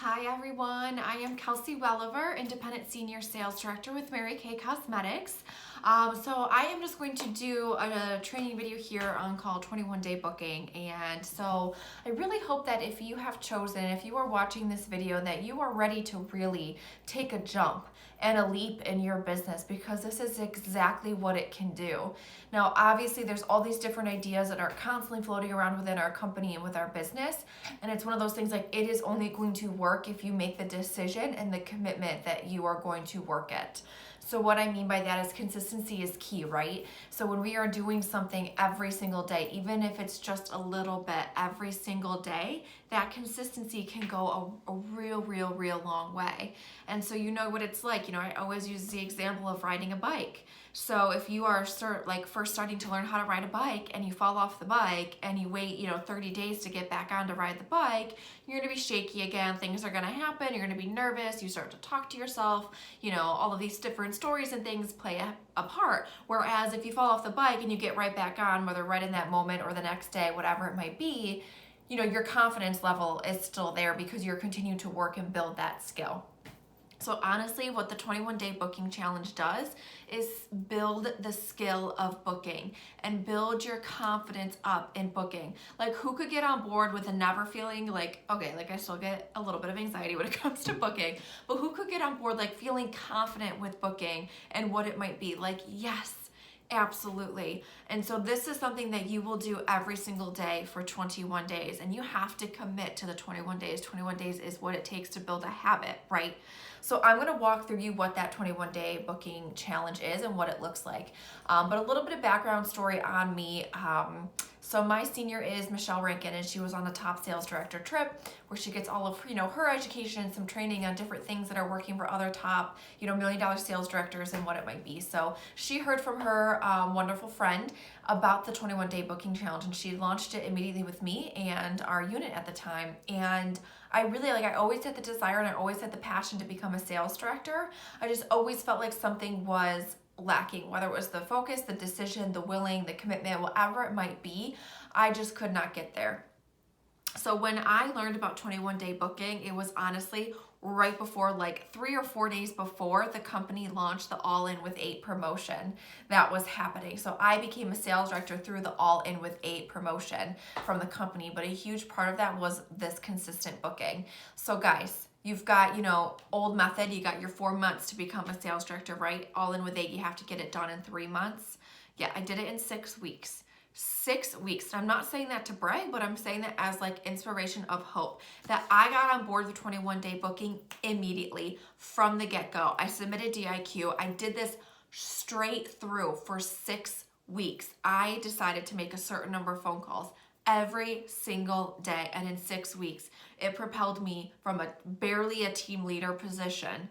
Hi everyone, I am Kelsey Welliver, Independent Senior Sales Director with Mary Kay Cosmetics. So I am just going to do a training video here on called 21 Day Booking. And so I really hope that if you have chosen, if you are watching this video, that you are ready to really take a jump and a leap in your business, because this is exactly what it can do. Now, obviously, there's all these different ideas that are constantly floating around within our company and with our business. And it's one of those things like it is only going to work if you make the decision and the commitment that you are going to work it. So what I mean by that is consistency is key, right? So when we are doing something every single day, even if it's just a little bit every single day, that consistency can go a real long way. And so you know what it's like. I always use the example of riding a bike. So if you are first starting to learn how to ride a bike and you fall off the bike and you wait, 30 days to get back on to ride the bike, you're gonna be shaky again, things are gonna happen, you're gonna be nervous, you start to talk to yourself, all of these different stories and things play a part. Whereas if you fall off the bike and you get right back on, whether right in that moment or the next day, whatever it might be, your confidence level is still there because you're continuing to work and build that skill. So honestly, what the 21 Day Booking Challenge does is build the skill of booking and build your confidence up in booking. Like, who could get on board with a never feeling like, okay, like I still get a little bit of anxiety when it comes to booking, but who could get on board like feeling confident with booking and what it might be? Like, yes, absolutely. And so this is something that you will do every single day for 21 days, and you have to commit to the 21 days. 21 days is what it takes to build a habit, right? So I'm going to walk through you what that 21 Day Booking Challenge is and what it looks like. But a little bit of background story on me. So my senior is Michelle Rankin, and she was on the Top Sales Director trip where she gets all of her education, some training on different things that are working for other top $1 million sales directors and what it might be. So she heard from her wonderful friend about the 21 Day Booking Challenge, and she launched it immediately with me and our unit at the time. And I really I always had the desire and I always had the passion to become a sales director. I just always felt like something was lacking, whether it was the focus, the decision, the willing, the commitment, whatever it might be. I just could not get there. So when I learned about 21 Day Booking, it was honestly right before, like 3 or 4 days before the company launched the All In with 8 promotion that was happening. So I became a sales director through the All In with 8 promotion from the company, but a huge part of that was this consistent booking. So guys, you've got, old method, you got your 4 months to become a sales director, right? All In with 8, you have to get it done in 3 months. Yeah, I did it in 6 weeks. 6 weeks. And I'm not saying that to brag, but I'm saying that as like inspiration of hope, that I got on board with 21 Day Booking immediately from the get-go. I submitted DIQ. I did this straight through for 6 weeks. I decided to make a certain number of phone calls every single day. And in 6 weeks, it propelled me from barely a team leader position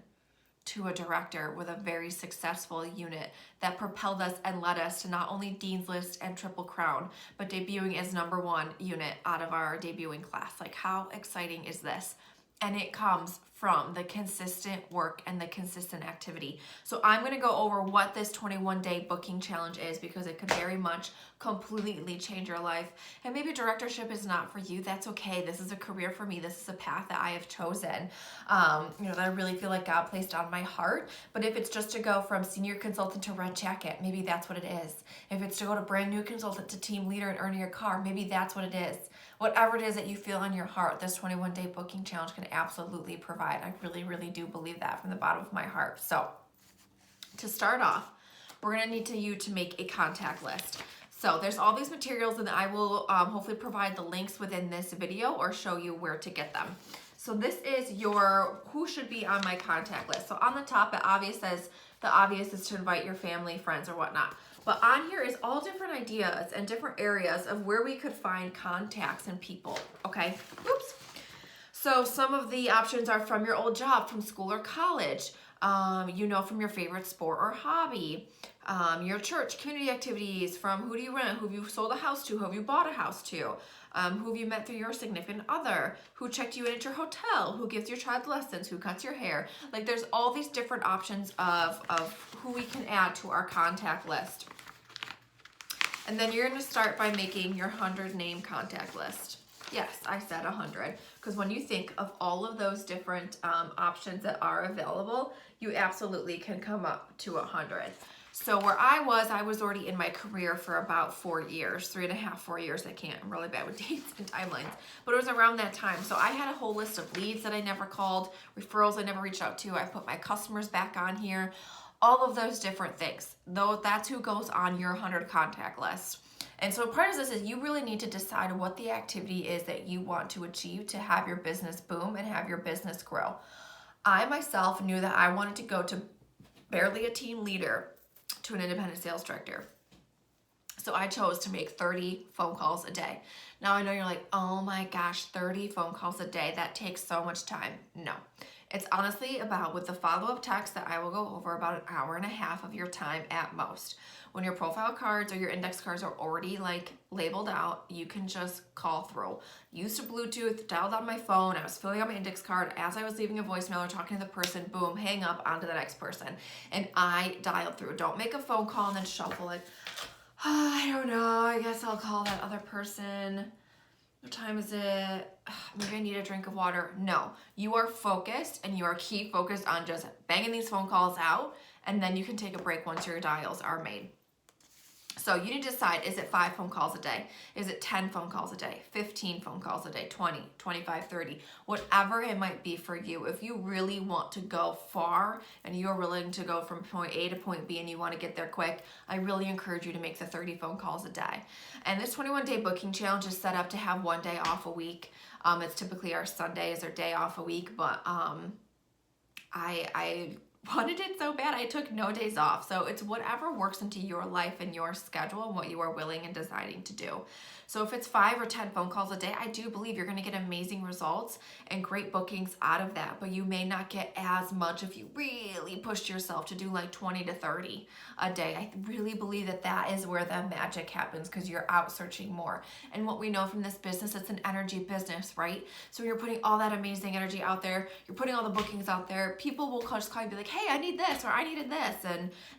to a director with a very successful unit that propelled us and led us to not only Dean's List and Triple Crown, but debuting as #1 unit out of our debuting class. Like, how exciting is this? And it comes from the consistent work and the consistent activity. So I'm going to go over what this 21 Day Booking Challenge is, because it could very much completely change your life. And maybe directorship is not for you. That's okay. This is a career for me. This is a path that I have chosen, that I really feel like God placed on my heart. But if it's just to go from senior consultant to red jacket, maybe that's what it is. If it's to go to brand new consultant to team leader and earning your car, maybe that's what it is. Whatever it is that you feel in your heart, this 21 Day Booking Challenge can absolutely provide. I really do believe that from the bottom of my heart. So to start off, we're going to need you to make a contact list. So there's all these materials, and I will hopefully provide the links within this video or show you where to get them. So this is your who should be on my contact list. So on the top, it obvious says the obvious is to invite your family, friends, or whatnot. But on here is all different ideas and different areas of where we could find contacts and people, okay? Oops. So some of the options are from your old job, from school or college, from your favorite sport or hobby, your church, community activities, from who do you rent, who have you sold a house to, who have you bought a house to, who have you met through your significant other, who checked you in at your hotel, who gives your child lessons, who cuts your hair. Like, there's all these different options of who we can add to our contact list. And then you're going to start by making your 100 name contact list. Yes, I said 100, because when you think of all of those different options that are available, you absolutely can come up to 100. So where I was already in my career for about 4 years, 3.5, 4 years. I can't, I'm really bad with dates and timelines, but it was around that time. So I had a whole list of leads that I never called, referrals I never reached out to. I put my customers back on here, all of those different things. Though that's who goes on your 100 contact list. And so part of this is you really need to decide what the activity is that you want to achieve to have your business boom and have your business grow. I myself knew that I wanted to go to barely a team leader to an independent sales director. So I chose to make 30 phone calls a day. Now I know you're like, oh my gosh, 30 phone calls a day, that takes so much time. No, it's honestly about, with the follow-up text that I will go over, about 1.5 hours of your time at most. When your profile cards or your index cards are already like labeled out, you can just call through. Used to Bluetooth, dialed on my phone, I was filling out my index card as I was leaving a voicemail or talking to the person, boom, hang up, onto the next person. And I dialed through. Don't make a phone call and then shuffle it. Oh, I don't know, I guess I'll call that other person. What time is it? Maybe I need a drink of water. No, you are focused and you are key focused on just banging these phone calls out, and then you can take a break once your dials are made. So you need to decide, is it 5 phone calls a day? Is it 10 phone calls a day? 15 phone calls a day? 20, 25, 30, whatever it might be for you. If you really want to go far and you're willing to go from point A to point B and you want to get there quick, I really encourage you to make the 30 phone calls a day. And this 21-day booking challenge is set up to have 1 day off a week. It's typically our Sunday is our day off a week, but I wanted it so bad I took no days off. So it's whatever works into your life and your schedule and what you are willing and deciding to do. So if it's 5 or 10 phone calls a day, I do believe you're going to get amazing results and great bookings out of that, but you may not get as much if you really pushed yourself to do like 20 to 30 a day. I really believe that that is where the magic happens, because you're out searching more. And what we know from this business, it's an energy business, right? So you're putting all that amazing energy out there, you're putting all the bookings out there, people will just call you and be like, hey, I need this, or I needed this,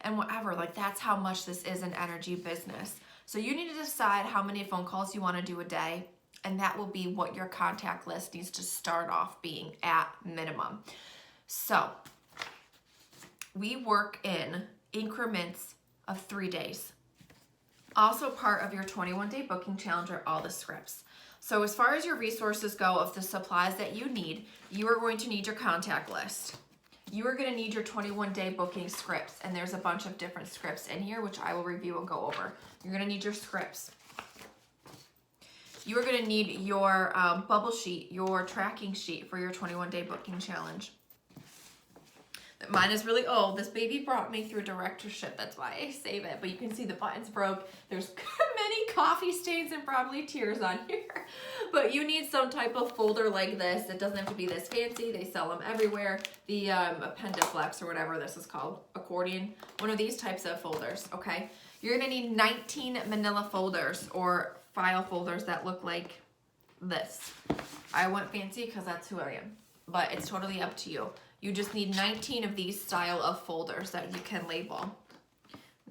and whatever. Like, that's how much this is an energy business. So you need to decide how many phone calls you want to do a day, and that will be what your contact list needs to start off being at minimum. So we work in increments of 3 days. Also part of your 21-day booking challenge are all the scripts. So as far as your resources go, of the supplies that you need, you are going to need your contact list. You are going to need your 21-day booking scripts, and there's a bunch of different scripts in here, which I will review and go over. You're going to need your scripts. You are going to need your bubble sheet, your tracking sheet for your 21-day booking challenge. Mine is really old. This baby brought me through directorship. That's why I save it. But you can see the buttons broke. There's many coffee stains and probably tears on here. But you need some type of folder like this. It doesn't have to be this fancy. They sell them everywhere. The Appendiflex, or whatever this is called, accordion. One of these types of folders, okay? You're going to need 19 manila folders, or file folders that look like this. I went fancy because that's who I am. But it's totally up to you. You just need 19 of these style of folders that you can label.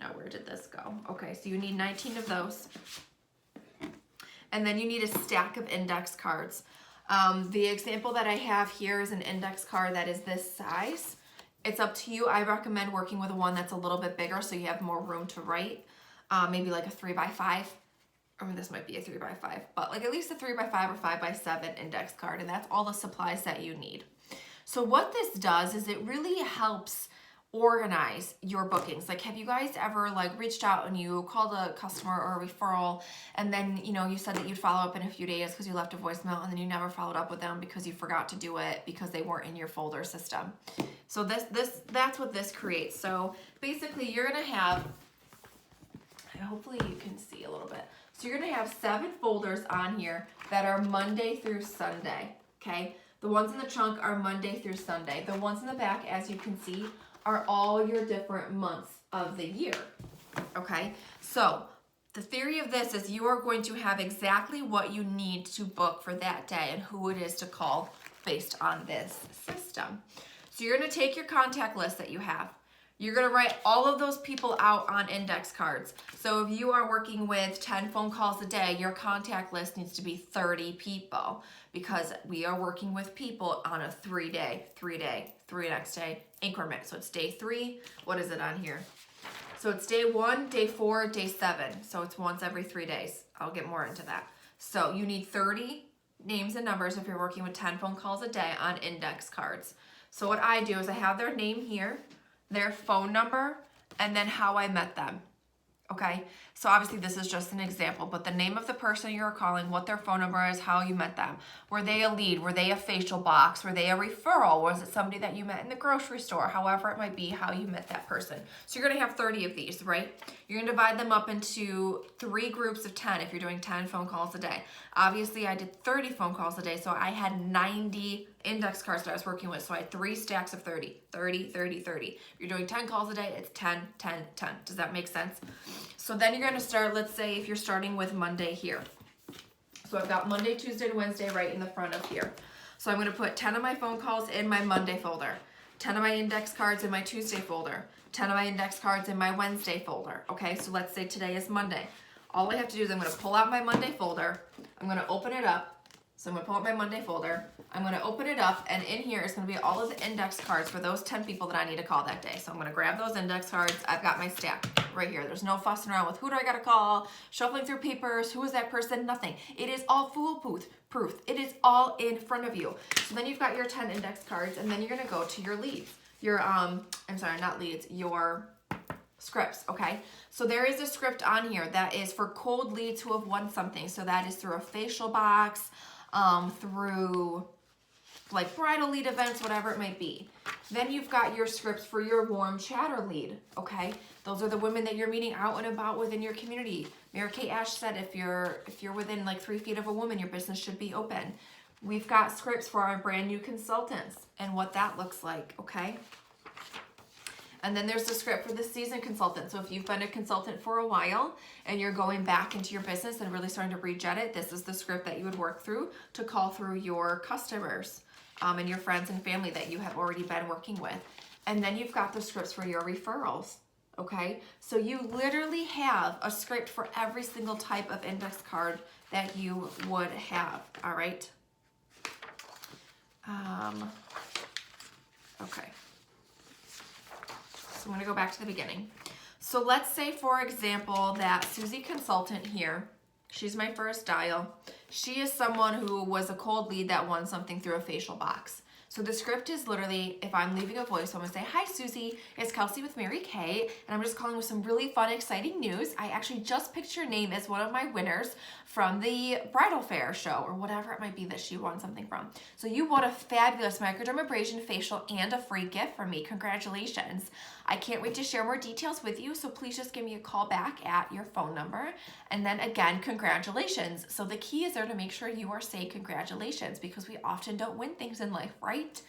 Now, where did this go? Okay, so you need 19 of those. And then you need a stack of index cards. The example that I have here is an index card that is this size. It's up to you. I recommend working with one that's a little bit bigger so you have more room to write. Maybe like a 3x5. I mean, this might be a 3x5, but like at least a 3x5 or 5x7 index card. And that's all the supplies that you need. So what this does is it really helps organize your bookings. Like, have you guys ever like reached out and you called a customer or a referral, and then, you know, you said that you'd follow up in a few days because you left a voicemail, and then you never followed up with them because you forgot to do it because they weren't in your folder system. So that's what this creates. So basically you're going to have, hopefully you can see a little bit. So you're going to have 7 folders on here that are Monday through Sunday, okay? The ones in the trunk are Monday through Sunday. The ones in the back, as you can see, are all your different months of the year, okay? So the theory of this is you are going to have exactly what you need to book for that day and who it is to call based on this system. So you're going to take your contact list that you have. You're gonna write all of those people out on index cards. So if you are working with 10 phone calls a day, your contact list needs to be 30 people because we are working with people on a 3 next day increment. So it's day 3, what is it on here? So it's day 1, day 4, day 7. So it's once every 3 days. I'll get more into that. So you need 30 names and numbers if you're working with 10 phone calls a day on index cards. So what I do is I have their name here, their phone number, and then how I met them. Okay, so obviously this is just an example, but the name of the person you're calling, what their phone number is, how you met them. Were they a lead? Were they a facial box? Were they a referral? Was it somebody that you met in the grocery store? However it might be, how you met that person. So you're gonna have 30 of these, right? You're gonna divide them up into 3 groups of 10 if you're doing 10 phone calls a day. Obviously I did 30 phone calls a day, so I had 90 index cards that I was working with. So I had 3 stacks of 30, 30, 30, 30. If you're doing 10 calls a day, it's 10, 10, 10. Does that make sense? So then you're gonna start, let's say if you're starting with Monday here. So I've got Monday, Tuesday, and Wednesday right in the front of here. So I'm gonna put 10 of my phone calls in my Monday folder, 10 of my index cards in my Tuesday folder, 10 of my index cards in my Wednesday folder. Okay, so let's say today is Monday. All I have to do is I'm gonna pull out my Monday folder, I'm gonna open it up. So I'm gonna pull out my Monday folder, I'm gonna open it up, and in here is gonna be all of the index cards for those 10 people that I need to call that day. So I'm gonna grab those index cards, I've got my stack right here. There's no fussing around with who do I gotta call, shuffling through papers, who is that person, nothing. It is all foolproof. It is all in front of you. So then you've got your 10 index cards, and then you're gonna go to your leads. Your, I'm sorry, not leads, your scripts, okay? So there is a script on here that is for cold leads who have won something. So that is through a facial box, through like bridal lead events, whatever it might be. Then you've got your scripts for your warm chatter lead, okay? Those are the women that you're meeting out and about within your community. Mary Kay Ash said if you're within like 3 feet of a woman, your business should be open. We've got scripts for our brand new consultants and what that looks like, okay? And then there's the script for the seasoned consultant. So if you've been a consultant for a while and you're going back into your business and really starting to rejet it, this is the script that you would work through to call through your customers and your friends and family that you have already been working with. And then you've got the scripts for your referrals, okay? So you literally have a script for every single type of index card that you would have, all right? Okay. So I'm gonna go back to the beginning. So let's say, for example, that Susie Consultant here, she's my first dial. She is someone who was a cold lead that won something through a facial box. So the script is literally, if I'm leaving a voice, I'm gonna say, hi Susie, it's Kelsey with Mary Kay, and I'm just calling with some really fun, exciting news. I actually just picked your name as one of my winners from the bridal fair show, or whatever it might be that she won something from. So you won a fabulous microdermabrasion facial and a free gift from me. Congratulations. I can't wait to share more details with you, so please just give me a call back at your phone number. And then again, congratulations. So the key is there to make sure you are saying congratulations, because we often don't win things in life, right?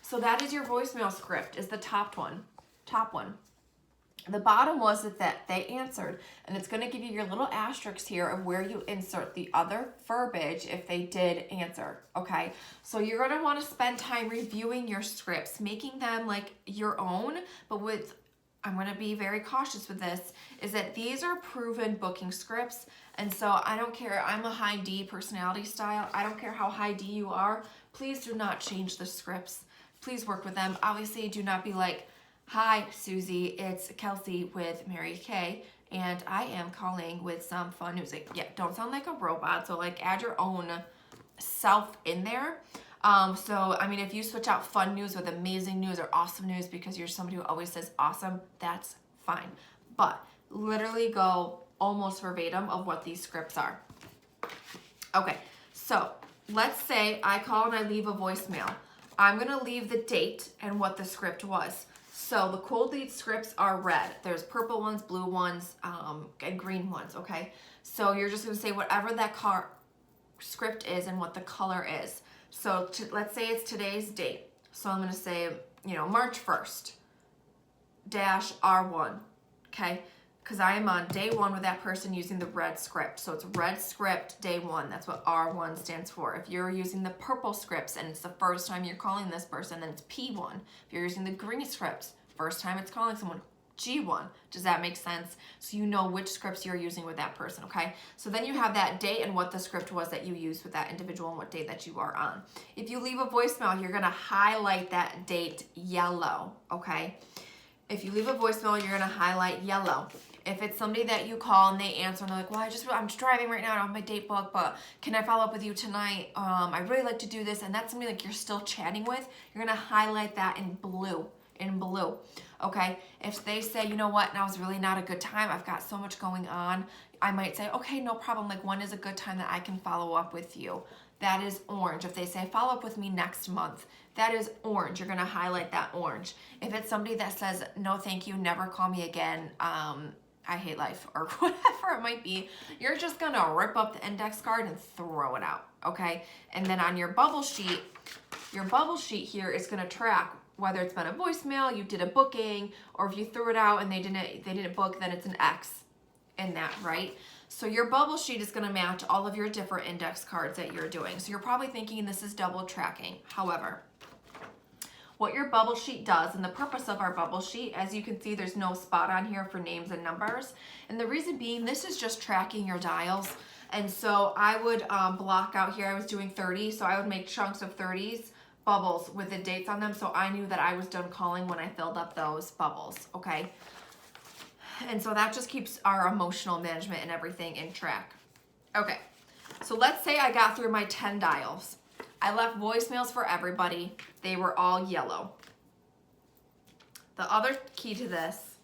So that is your voicemail script, is the top one. The bottom was that they answered, and it's gonna give you your little asterisks here of where you insert the other verbiage if they did answer, okay? So you're gonna wanna spend time reviewing your scripts, making them like your own, but I'm gonna be very cautious with this, is that these are proven booking scripts, and so I don't care, I'm a high D personality style, I don't care how high D you are, please do not change the scripts. Please work with them. Obviously, do not be like, hi, Susie, it's Kelsey with Mary Kay, and I am calling with some fun news. Like, yeah, don't sound like a robot, so like add your own self in there. So, I mean, if you switch out fun news with amazing news or awesome news because you're somebody who always says awesome, that's fine. But literally go almost verbatim of what these scripts are. Okay, so let's say I call and I leave a voicemail. I'm gonna leave the date and what the script was. So the cold lead scripts are red. There's purple ones, blue ones, and green ones, okay? So you're just gonna say whatever that script is and what the color is. So let's say it's today's date. So I'm gonna say, March 1st, -R1, okay? Because I am on day 1 with that person using the red script. So it's red script, day 1. That's what R1 stands for. If you're using the purple scripts and it's the first time you're calling this person, then it's P1. If you're using the green scripts, First time it's calling someone, G1. Does that make sense? So you know which scripts you're using with that person, okay? So then you have that date and what the script was that you used with that individual and what date that you are on. If you leave a voicemail, you're gonna highlight that date yellow, okay? If you leave a voicemail, you're gonna highlight yellow. If it's somebody that you call and they answer and they're like, well, I'm just driving right now, I don't have my date book, but can I follow up with you tonight? I really like to do this, and that's somebody like you're still chatting with, you're gonna highlight that in blue, okay? If they say, you know what, now's really not a good time, I've got so much going on, I might say, okay, no problem, like when is a good time that I can follow up with you? That is orange. If they say, follow up with me next month, that is orange. You're gonna highlight that orange. If it's somebody that says, no thank you, never call me again, I hate life, or whatever it might be, you're just gonna rip up the index card and throw it out, okay? And then on your bubble sheet here is gonna track whether it's been a voicemail, you did a booking, or if you threw it out and they didn't book, then it's an X in that, right? So your bubble sheet is gonna match all of your different index cards that you're doing. So you're probably thinking this is double tracking. However, what your bubble sheet does, and the purpose of our bubble sheet, as you can see, there's no spot on here for names and numbers. And the reason being, this is just tracking your dials. And so I would block out here, I was doing 30, so I would make chunks of 30s, bubbles with the dates on them, so I knew that I was done calling when I filled up those bubbles, okay? And so that just keeps our emotional management and everything in track. Okay, so let's say I got through my 10 dials. I left voicemails for everybody. They were all yellow. The other key to this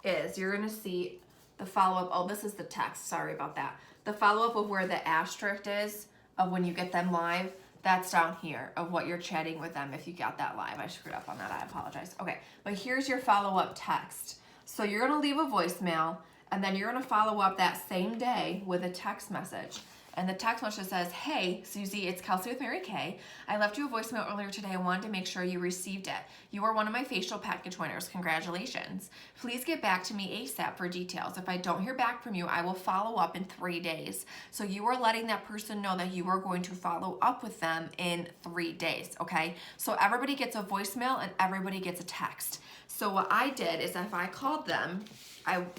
is you're gonna see the follow-up. Oh, this is the text, sorry about that. The follow-up of where the asterisk is of when you get them live, that's down here of what you're chatting with them if you got that live. I screwed up on that, I apologize. Okay, but here's your follow-up text. So you're gonna leave a voicemail and then you're gonna follow up that same day with a text message. And the text message says, hey, Susie, it's Kelsey with Mary Kay. I left you a voicemail earlier today. I wanted to make sure you received it. You are one of my facial package winners. Congratulations. Please get back to me ASAP for details. If I don't hear back from you, I will follow up in 3 days. So you are letting that person know that you are going to follow up with them in 3 days, okay? So everybody gets a voicemail and everybody gets a text. So what I did is if I called them,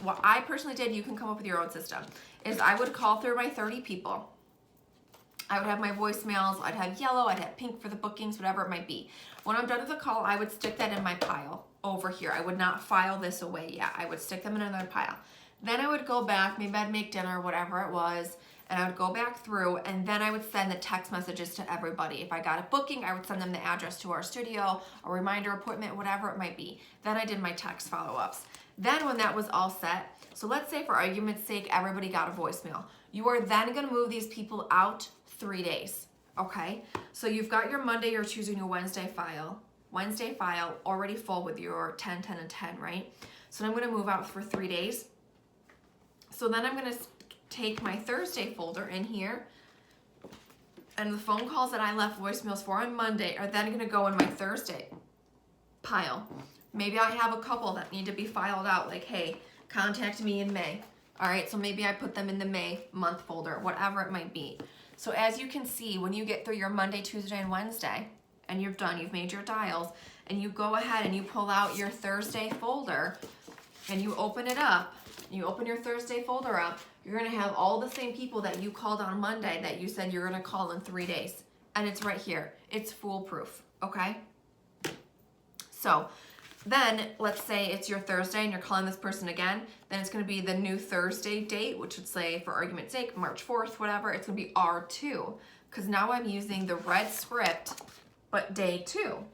what I personally did, you can come up with your own system, is I would call through my 30 people. I would have my voicemails, I'd have yellow, I'd have pink for the bookings, whatever it might be. When I'm done with the call, I would stick that in my pile over here. I would not file this away yet. I would stick them in another pile. Then I would go back, maybe I'd make dinner, whatever it was, and I would go back through, and then I would send the text messages to everybody. If I got a booking, I would send them the address to our studio, a reminder appointment, whatever it might be. Then I did my text follow-ups. Then when that was all set, so let's say for argument's sake, everybody got a voicemail. You are then gonna move these people out 3 days, okay? So you've got your Monday, your Tuesday, and your Wednesday file already full with your 10, 10, and 10, right? So I'm gonna move out for 3 days. So then I'm gonna take my Thursday folder in here, and the phone calls that I left voicemails for on Monday are then gonna go in my Thursday pile. Maybe I have a couple that need to be filed out, like, hey, contact me in May. All right, so maybe I put them in the May month folder, whatever it might be. So as you can see, when you get through your Monday, Tuesday, and Wednesday, and you've made your dials, and you go ahead and you pull out your Thursday folder, and you open it up, you open your Thursday folder up, you're gonna have all the same people that you called on Monday that you said you're gonna call in 3 days. And it's right here. It's foolproof, okay? So then let's say it's your Thursday and you're calling this person again, then it's gonna be the new Thursday date, which would say, for argument's sake, March 4th, whatever, it's gonna be R2, because now I'm using the red script, but day 2.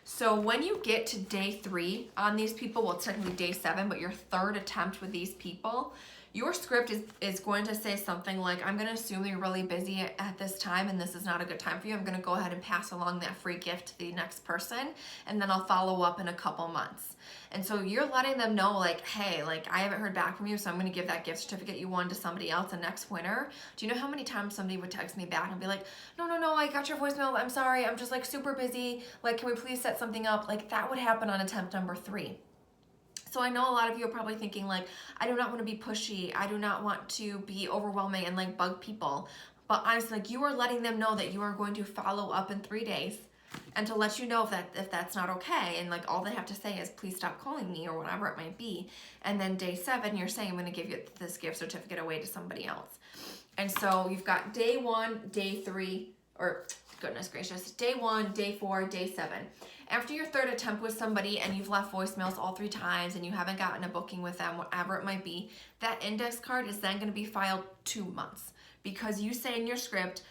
So when you get to day 3 on these people, well, it's technically day 7, but your third attempt with these people, your script is going to say something like, I'm going to assume you're really busy at this time and this is not a good time for you. I'm going to go ahead and pass along that free gift to the next person, and then I'll follow up in a couple months. And so you're letting them know, like, hey, like, I haven't heard back from you, so I'm going to give that gift certificate you won to somebody else the next winter. Do you know how many times somebody would text me back and be like, no, I got your voicemail. I'm sorry. I'm just like super busy. Like, can we please set something up? Like, that would happen on attempt number 3. So I know a lot of you are probably thinking, like, I do not want to be pushy. I do not want to be overwhelming and like bug people. But honestly, like, you are letting them know that you are going to follow up in 3 days. and to let you know if that's not okay. And like all they have to say is please stop calling me or whatever it might be. And then day 7, you're saying I'm going to give you this gift certificate away to somebody else. And so you've got day 1, day 3, or goodness gracious, day 1, day 4, day 7. After your 3rd attempt with somebody and you've left voicemails all 3 times and you haven't gotten a booking with them, whatever it might be, that index card is then going to be filed 2 months, because you say in your script,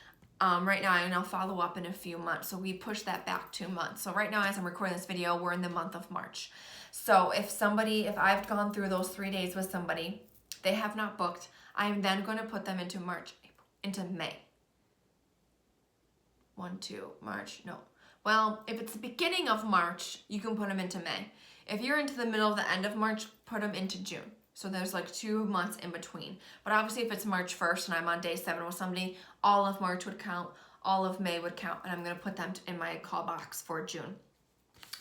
right now, and I'll follow up in a few months. So we push that back 2 months. So right now, as I'm recording this video, we're in the month of March. So if I've gone through those 3 days with somebody, they have not booked, I am then going to put them into May. 1, 2, March, no. Well, if it's the beginning of March, you can put them into May. If you're into the middle of the end of March, put them into June. So there's like 2 months in between. But obviously if it's March 1st and I'm on day 7 with somebody, all of March would count, all of May would count, and I'm gonna put them in my call box for June,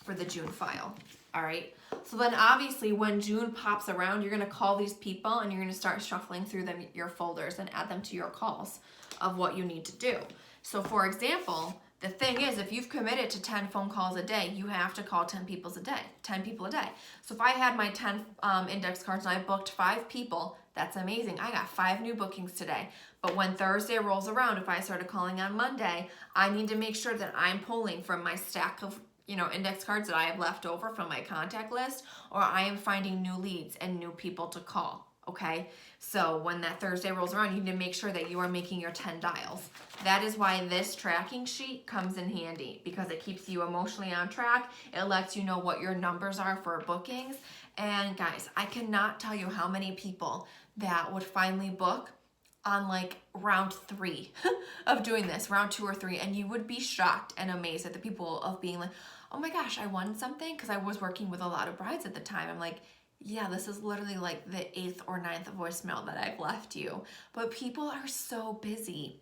for the June file. All right, so then obviously when June pops around, you're gonna call these people and you're gonna start shuffling through your folders and add them to your calls of what you need to do. So for example, the thing is, if you've committed to 10 phone calls a day, you have to call 10 people a day. So if I had my 10 index cards and I booked 5 people, that's amazing. I got 5 new bookings today. But when Thursday rolls around, if I started calling on Monday, I need to make sure that I'm pulling from my stack of index cards that I have left over from my contact list, or I am finding new leads and new people to call. Okay, so when that Thursday rolls around, you need to make sure that you are making your 10 dials. That is why this tracking sheet comes in handy, because it keeps you emotionally on track. It lets you know what your numbers are for bookings. And guys, I cannot tell you how many people that would finally book on like round 3 of doing this, round 2 or 3, and you would be shocked and amazed at the people of being like, oh my gosh, I won something, because I was working with a lot of brides at the time. I'm like, yeah, this is literally like the 8th or 9th voicemail that I've left you. But people are so busy.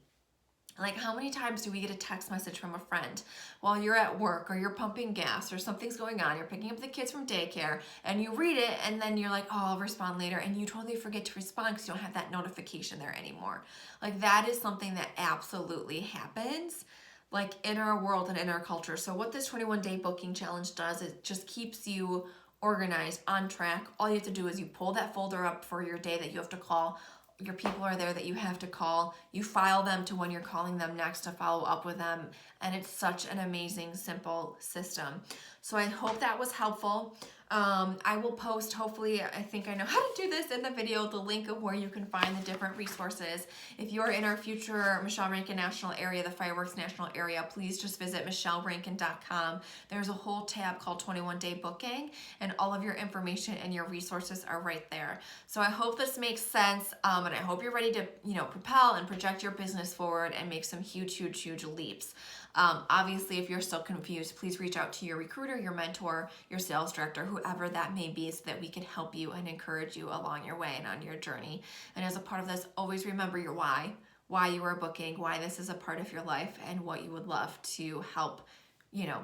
Like, how many times do we get a text message from a friend while you're at work or you're pumping gas or something's going on, you're picking up the kids from daycare, and you read it and then you're like, oh, I'll respond later, and you totally forget to respond because you don't have that notification there anymore. Like, that is something that absolutely happens, like, in our world and in our culture. So what this 21-day booking challenge does, it just keeps you organized, on track. All you have to do is you pull that folder up for your day that you have to call. Your people are there that you have to call. You file them to when you're calling them next to follow up with them. And it's such an amazing, simple system. So I hope that was helpful. I will post, hopefully, I think I know how to do this in the video, the link of where you can find the different resources. If you're in our future Michelle Rankin National Area, the Fireworks National Area, please just visit michellerankin.com. There's a whole tab called 21-Day Booking, and all of your information and your resources are right there. So I hope this makes sense, and I hope you're ready to, propel and project your business forward and make some huge, huge, huge leaps. Obviously, if you're still confused, please reach out to your recruiter, your mentor, your sales director, whoever that may be, so that we can help you and encourage you along your way and on your journey. And as a part of this, always remember your why you are booking, why this is a part of your life, and what you would love to help,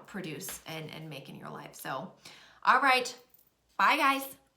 produce and make in your life. So, all right. Bye, guys.